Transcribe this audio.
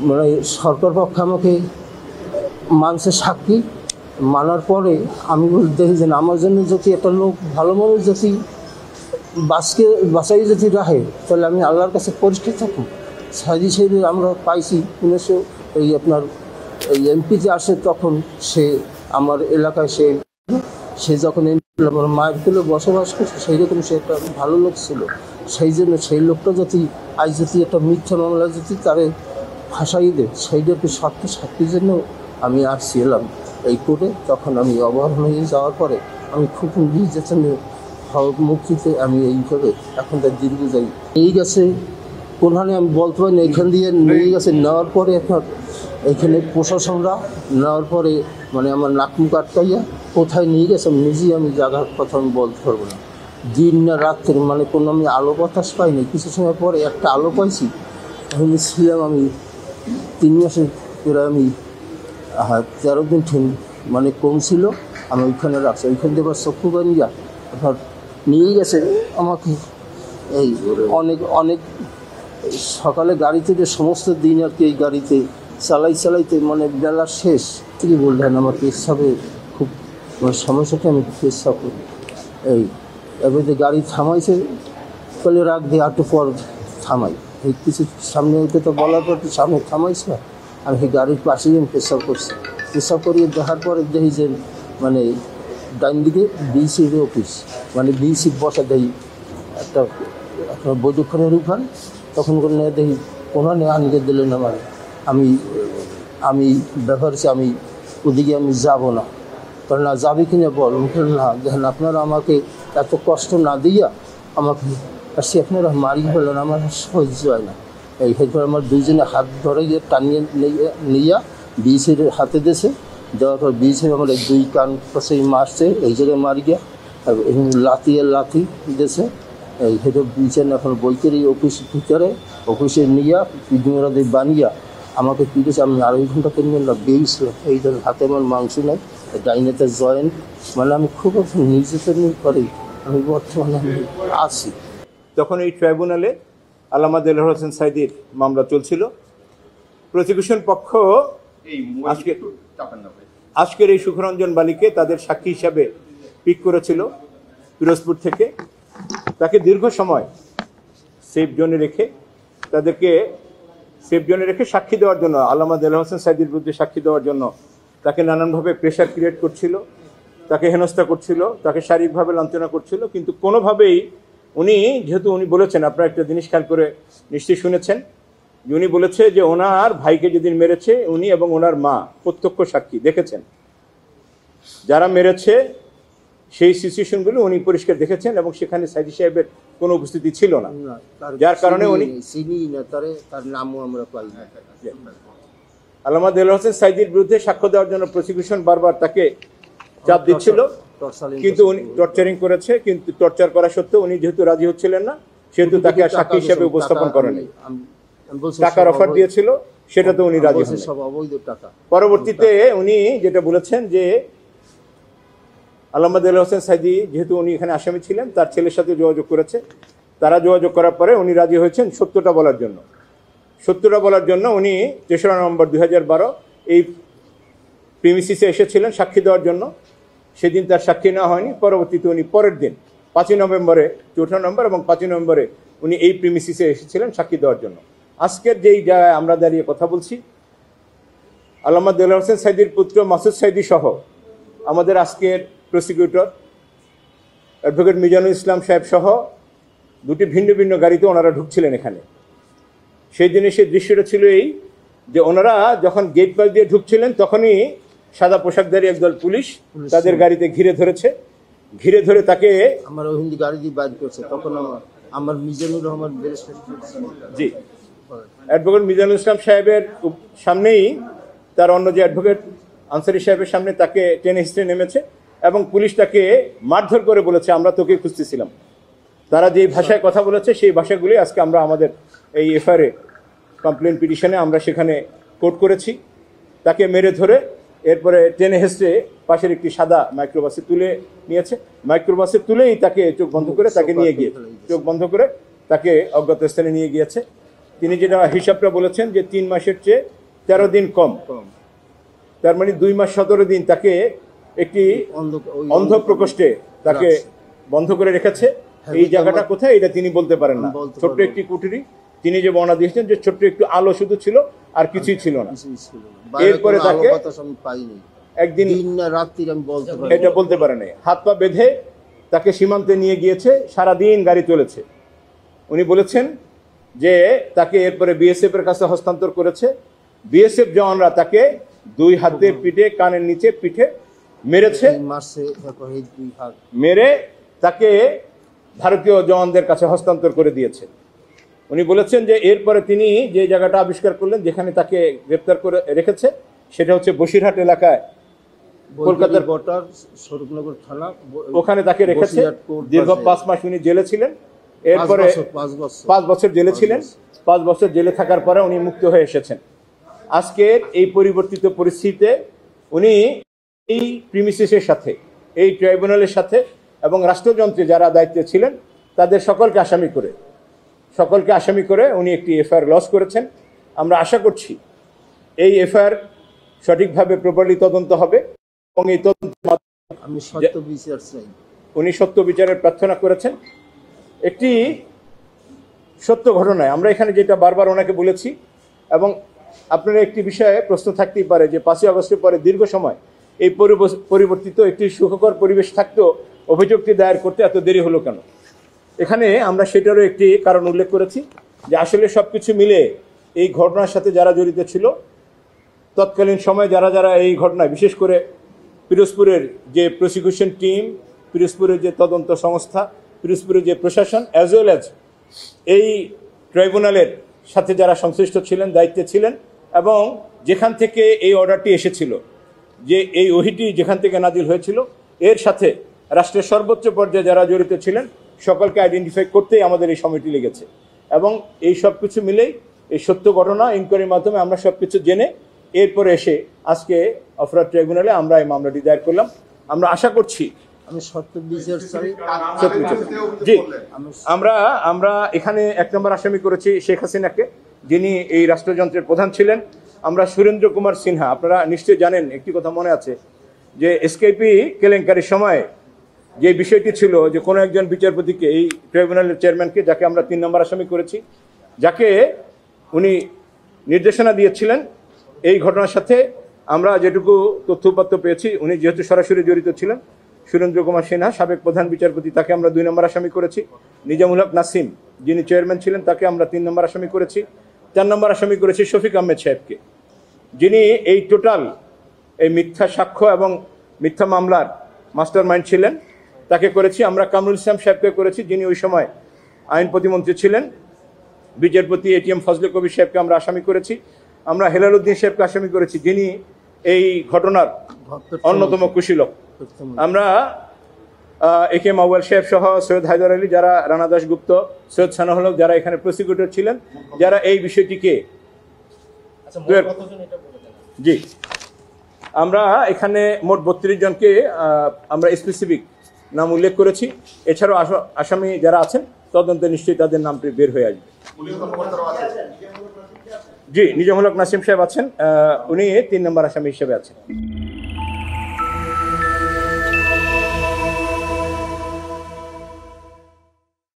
মানে সরকার পক্ষে আমাকে মানছে সাক্ষী, মানার পরে আমি দেখি যে আমার জন্য যদি একটা লোক ভালো মানুষ যদি বাঁচাই যদি রাখে, তাহলে আমি আল্লাহর কাছে পরিষ্কার থাকুন। সাইদি সাহেবের আমরা পাইছি 1900 এই আপনার এই এমপিতে আসে, তখন সে আমার এলাকায় সে যখন আমার মায়ের কোলে বসবাস করছে, সেই রকম সে একটা ভালো লোক ছিল। সেই জন্য সেই লোকটা যদি আজ যদি একটা মিথ্যা মামলা যদি তারে ফাঁসাই দেয়, সেইটাকে সাক্ষীর জন্য আমি আসছি এলাম এই কোর্টে। তখন আমি অবহেলা হয়ে যাওয়ার পরে আমি খুব নির্যাতনে মুক্তিতে আমি এইভাবে এখন তার দীর্ঘ যাই নিয়ে গেছে কোনখানে আমি বলতে পারি না। এখান দিয়ে নিয়ে গেছে, নেওয়ার পরে আপনার এখানে প্রশাসনরা নেওয়ার পরে মানে আমার নাক মুখ আটকাইয়া কোথায় নিয়ে গেছে নিজেই আমি জায়গার কথা আমি বলতে পারবো না। দিন না রাত্রে মানে কোনো আমি আলো বাতাস পাইনি। কিছু সময় পরে একটা আলো পাইছি, আমি ছিলাম আমি 3 মাসের প্রায় আমি 13 দিন মানে কম ছিল। আমি ওইখানে রাখছি, ওইখান থেকে আবার চক্ষু বানিয়া আপনার নিয়ে গেছে আমাকে। এই অনেক সকালে গাড়িতে যে সমস্ত দিন আর কি এই গাড়িতে চালাইতে মানে বেলা শেষ থেকে বললেন আমার পেশাবে খুব মানে সমস্যাটা আমি পেশা করি। এবারে গাড়ি থামাইছে, তাহলে রাখ দিয়ে একটু পর থামাই। এই কিছু সামনে উঠে তো বলার পর সামনে থামাইছে, আমি সেই গাড়ির পাশেই আমি পেশাব করছি। পেশাব করিয়ে দেখার পরে দেখি যে মানে ডাইন দিকে বিসির অফিস, মানে বিসি বসা দেখি একটা বৈঠকখানের উঠান। তখন করে দেখি ওনানে আনিয়ে দিলেন আমার। আমি ব্যাপার হচ্ছে আমি ওদিকে আমি যাব না। কারণ না যাবি কিনা বল, না দেখেন আপনারা আমাকে এত কষ্ট না দিয়া আমাকে সে আপনারা মারি ফেলেন, আমার সহ্য হয় না। এরপর আমার দুইজনে হাত ধরে গিয়ে টানিয়ে নিয়ে বিসির হাতে দিয়েছে। দেওয়ার পর বিসি আমার 2 কান পাশে মারছে, এই জায়গায় মারি গিয়া লাথি দিয়েছে। এই হেঁটে বিচেন এখন বইকের এই অফিস ভিতরে অফিসে নিয়ে পিডিওরা দিয়ে বানিয়া আমাকে পিটেছে। আমি 2.5 ঘন্টা কিনবেন না বেইছিল। এই ধরেন হাতে আমার মাংস নেই, ডাইনেতে জয়েন্ট, মানে আমি খুব নির্যাতন করি। আমি বর্তমানে আমি আছি। তখন এই ট্রাইব্যুনালে আল্লামা দেলোয়ার হোসেন সাঈদীর মামলা চলছিল। প্রসিকিউশন পক্ষ আজকের এই সুখরঞ্জন বালিকে তাদের সাক্ষী হিসাবে পিক করেছিল পিরোজপুর থেকে। তাকে দীর্ঘ সময় সেফ জোনে রেখে সাক্ষী দেওয়ার জন্য, আল্লামা দেলোয়ার হোসেন সাঈদীর বিরুদ্ধে সাক্ষী দেওয়ার জন্য তাকে নানানভাবে প্রেশার ক্রিয়েট করছিল, তাকে হেনস্থা করছিল, তাকে শারীরিকভাবে লাঞ্ছনা করছিল। কিন্তু কোনোভাবেই যেহেতু উনি বলেছেন, আপনারা একটা জিনিস খেয়াল করে নিশ্চয়ই শুনেছেন যে উনি বলেছে যে ওনার ভাইকে যেদিন মেরেছে উনি এবং ওনার মা প্রত্যক্ষ সাক্ষী দেখেছেন। যারা মেরেছে সেই সিচুয়েশনগুলো উনি পরিষ্কার দেখেছেন এবং সেখানে সাঈদী সাহেবের কোনো উপস্থিতি ছিল না, যার কারণে উনি তার নামও আমরা পাই না। আল্লামা দেলোয়ার হোসেন সাঈদীর বিরুদ্ধে সাক্ষ্য দেওয়ার জন্য প্রসিকিউশন বারবার তাকে চাপ দিচ্ছিল, কিন্তু উনি টর্চারিং করেছে। কিন্তু টর্চার করা সত্ত্বেও উনি যেহেতু রাজি হচ্ছিলেন না, সেহেতু তাকে আর সাক্ষী হিসেবে উপস্থাপন করেনি। টাকার অফার দিয়েছিল, সেটা তো উনি রাজি হন। পরবর্তীতে উনি যেটা বলেছেন যে আল্লামা দেলোয়ার হোসেন সাঈদী যেহেতু উনি এখানে আসামি ছিলেন, তার ছেলের সাথে যোগাযোগ করেছে। তারা যোগাযোগ করার পরে উনি রাজি হয়েছেন সত্যটা বলার জন্য। উনি 3রা নভেম্বর 2012 এই প্রিমিসিসে এসেছিলেন সাক্ষী দেওয়ার জন্য। সেদিন তার সাক্ষী নেওয়া হয়নি। পরবর্তীতে উনি পরের দিন 5 নভেম্বরে, 4 নভেম্বর এবং 5 নভেম্বরে উনি এই প্রিমিসিসে এসেছিলেন সাক্ষী দেওয়ার জন্য। আজকের যেই জায়গায় আমরা দাঁড়িয়ে কথা বলছি, আল্লামা দেলোয়ার হোসেন সাঈদীর পুত্র মাসুদ সাঈদী সহ আমাদের আজকের প্রসিকিউটর অ্যাডভোকেট মিজানুল ইসলাম সাহেব সহ 2টি ভিন্ন ভিন্ন গাড়িতে ওনারা ঢুকছিলেন এখানে। সেই দিনে সেই দৃশ্যটা ছিল এই যে ওনারা যখন গেট পাস দিয়ে ঢুকছিলেন, তখনই সাদা পোশাকধারী একদল পুলিশ তাদের গাড়িতে ঘিরে ধরে তাকে আমার হিন্দি গাড়ি দিয়ে বাইর করছে। তখন আমার মিজানুর রহমান জি অ্যাডভোকেট মিজানুল ইসলাম সাহেবের সামনেই তার অন্য যে অ্যাডভোকেট আনসারি সাহেবের সামনে তাকে টেনে হিস্ট্রে নেমেছে এবং পুলিশ তাকে মারধর করে বলেছে আমরা তোকে খুঁজতেছিলাম। তারা যে ভাষায় কথা বলেছে সেই ভাষাগুলি আজকে আমরা আমাদের এই এফআইআর কমপ্লেন পিটিশনে আমরা সেখানে কোট করেছি। তাকে মেরে ধরে এরপরে টেনে হেসড়ে পাশের একটি সাদা মাইক্রোবাসে তুলে নিয়েছে। মাইক্রোবাসে তুলেই তাকে চোখ বন্ধ করে তাকে নিয়ে গিয়ে চোখ বন্ধ করে তাকে অজ্ঞাত স্থানে নিয়ে গিয়েছে। তিনি যেটা হিসাবটা বলেছেন যে 3 মাসের চেয়ে 13 দিন কম, তার মানে 2 মাস 17 দিন তাকে একটি অন্ধ প্রকোষ্ঠে তাকে বন্ধ করে রেখেছে। এই জায়গাটা কোথায় এটা তিনি বলতে পারেন না। ছোট্ট একটি কুঠুরি, তিনি যে বর্ণনা দিয়েছেন যে ছোট্ট একটু আলো শুধু ছিল আর কিছুই ছিল না। এরপরে তাকে একদিন এটা বলতে পারে নাই, হাত পা বেঁধে তাকে সীমান্তে নিয়ে গিয়েছে, সারাদিন গাড়ি চলেছে। উনি বলেছেন যে তাকে এরপরে বিএসএফ এর কাছে হস্তান্তর করেছে। বিএসএফ জওয়ানরা তাকে 2 হাতে পিঠে, কানের নিচে পিঠে মেরেছে, মেরে তাকে ভারতীয় জওয়ানদের কাছে হস্তান্তর করে দিয়েছে। উনি বলেছেন যে এরপরে তিনি যে জায়গাটা আবিষ্কার করলেন যেখানে তাকে গ্রেপ্তার করে রেখেছে সেটা হচ্ছে বসিরহাট এলাকায়, কলকাতার বটার স্বরূপনগর থানা, ওখানে তাকে রেখেছে। দীর্ঘ 5 মাস উনি জেলে ছিলেন। এরপরে 5 বছর জেলে ছিলেন। 5 বছর জেলে থাকার পরে উনি মুক্ত হয়ে এসেছেন। আজকের এই পরিবর্তিত পরিস্থিতিতে উনি এই প্রিমিসিসের সাথে, এই ট্রাইব্যুনালের সাথে এবং রাষ্ট্রযন্ত্রে যারা দায়িত্বে ছিলেন তাদের সকলকে আসামি করে উনি একটি এফআইআর লঞ্চ করেছেন। আমরা আশা করছি এই এফআইআর সঠিকভাবে প্রপারলি তদন্ত হবে এবং এই তদন্ত উনি সত্য বিচারের প্রার্থনা করেছেন। একটি সত্য ঘটনায় আমরা এখানে যেটা বারবার ওনাকে বলেছি, এবং আপনারা একটি বিষয়ে প্রশ্ন থাকতেই পারে যে 5ই আগস্টের পরে দীর্ঘ সময় এই পরিবর্তিত একটি সুখকর পরিবেশ থাকতেও অভিযোগটি দায়ের করতে এত দেরি হলো কেন? এখানে আমরা সেটারও একটি কারণ উল্লেখ করেছি যে আসলে সব কিছু মিলে এই ঘটনার সাথে যারা জড়িত ছিল তৎকালীন সময়ে যারা এই ঘটনায়, বিশেষ করে পিরোজপুরের যে প্রসিকিউশন টিম, পিরোজপুরের যে তদন্ত সংস্থা, পিরোজপুরের যে প্রশাসন, অ্যাজ ওয়েল অ্যাজ এই ট্রাইব্যুনালের সাথে যারা সংশ্লিষ্ট ছিলেন, দায়িত্বে ছিলেন, এবং যেখান থেকে এই অর্ডারটি এসেছিল, যে এই ওহিটি যেখান থেকে নাজিল হয়েছিল, এর সাথে রাষ্ট্রের সর্বোচ্চ পর্যায়ে যারা জড়িত ছিলেন সকলকে আইডেন্টিফাই করতেই আমাদের এই সময়টি লেগেছে। এবং এই সব কিছু মিলেই এই সত্য ঘটনা ইনকোয়ারির মাধ্যমে আমরা সব কিছু জেনে এরপরে এসে আজকে অপরাধ ট্রাইব্যুনালে আমরা এই মামলাটি দায়ের করলাম। আমরা আশা করছি জি আমরা এখানে 1 নম্বর আসামি করেছি শেখ হাসিনাকে, যিনি এই রাষ্ট্রযন্ত্রের প্রধান ছিলেন। আমরা সুরেন্দ্র কুমার সিনহা, আপনারা নিশ্চয়ই জানেন, একটি কথা মনে আছে যে এসকেপি কেলেঙ্কারির সময় যে বিষয়টি ছিল যে কোনো একজন বিচারপতিকে, এই ট্রাইব্যুনালের চেয়ারম্যানকে, যাকে আমরা 3 নম্বর আসামি করেছি, যাকে উনি নির্দেশনা দিয়েছিলেন এই ঘটনার সাথে আমরা যেটুকু তথ্যপাত্র পেয়েছি, উনি যেহেতু সরাসরি জড়িত ছিলেন, সুরেন্দ্র কুমার সিনহা সাবেক প্রধান বিচারপতি, তাকে আমরা 2 নম্বর আসামি করেছি। নিজামুল হক নাসিম, যিনি চেয়ারম্যান ছিলেন, তাকে আমরা 3 নম্বর আসামি করেছি। 4 নম্বর আসামি করেছি শফিক আহমেদ সাহেবকে, যিনি এই টোটাল এই মিথ্যা সাক্ষ্য এবং মিথ্যা মামলার মাস্টার মাইন্ড ছিলেন, তাকে করেছি। আমরা কামরুল ইসলাম সাহেবকে করেছি, যিনি ওই সময় আইন প্রতিমন্ত্রী ছিলেন। বিচারপতি এটিএম ফজলে কবির সাহেবকে আমরা আসামি করেছি। আমরা হেলাল উদ্দিন সাহেবকে আসামি করেছি, যিনি এই ঘটনার অন্যতম কুশীলক। আমরা একে মাওয়াল সাহেব সহ সৈয়দ হায়দার আলী, যারা রানা দাশগুপ্ত, সৈয়দ সানাউল হক, যারা এখানে প্রসিকিউটর ছিলেন, যারা এই বিষয়টিকে জি আমরা এখানে মোট 32 জনকে আমরা স্পেসিফিক নাম উল্লেখ করেছি। এছাড়াও আসামি যারা আছেন তদন্তে নিশ্চয়ই তাদের নামটি বের হয়ে আসবে। জি, নিজামুল হক নাসিম সাহেব আছেন, উনি 3 নম্বর আসামি হিসেবে আছেন।